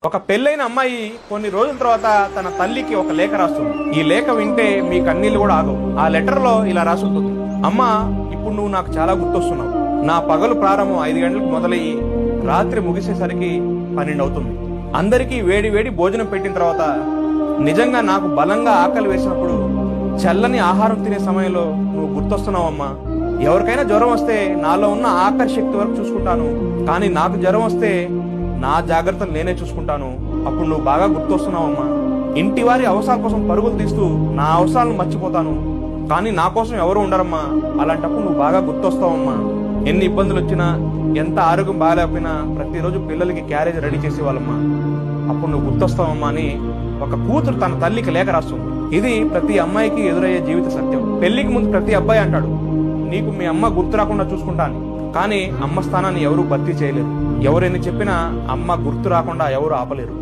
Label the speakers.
Speaker 1: ఒక పెళ్ళైన అమ్మాయి కొన్ని రోజుల తర్వాత తన తల్లికి ఒక లేఖ రాస్తుంది. ఈ లేఖ వింటే మీ కన్నీళ్లు కూడా ఆగవు. ఆ లెటర్ లో ఇలా రాసుంటుంది: అమ్మా, ఇప్పుడు నువ్వు నాకు చాలా గుర్తొస్తున్నావు. నా పగలు ప్రారంభం 5 గంటలకు మొదలయ్యి రాత్రి ముగిసేసరికి 12 అవుతుంది. అందరికీ వేడి వేడి భోజనం పెట్టిన తర్వాత నిజంగా నాకు బలంగా ఆకలి వేసినప్పుడు చల్లని ఆహారం తినే సమయంలో నువ్వు గుర్తొస్తున్నావమ్మా. ఎవరికైనా జ్వరం వస్తే నాలో ఉన్న ఆకర్ష శక్తి వరకు చూసుకుంటాను, కానీ నాకు జ్వరం వస్తే నా జాగ్రత్తలు నేనే చూసుకుంటాను. అప్పుడు నువ్వు బాగా గుర్తొస్తున్నావమ్మా. ఇంటి వారి అవసరాల కోసం పరుగులు తీస్తూ నా అవసరాలను మర్చిపోతాను, కానీ నా కోసం ఎవరు ఉండరమ్మా. అలాంటప్పుడు నువ్వు బాగా గుర్తొస్తావమ్మా. ఎన్ని ఇబ్బందులు వచ్చినా, ఎంత ఆరోగ్యం బాగాలేకపోయినా ప్రతిరోజు పిల్లలకి క్యారేజ్ రెడీ చేసేవాళ్ళమ్మా. అప్పుడు నువ్వు గుర్తొస్తావమ్మా అని ఒక కూతురు తన తల్లికి లేఖ రాస్తుంది. ఇది ప్రతి అమ్మాయికి ఎదురయ్యే జీవిత సత్యం. పెళ్లికి ముందు ప్రతి అబ్బాయి అంటాడు, నీకు మీ అమ్మ గుర్తు రాకుండా చూసుకుంటాను. కానీ అమ్మ స్థానాన్ని ఎవరూ భర్తీ చేయలేరు. ఎవరైనా చెప్పినా అమ్మ గుర్తు రాకుండా ఎవరు ఆపలేరు.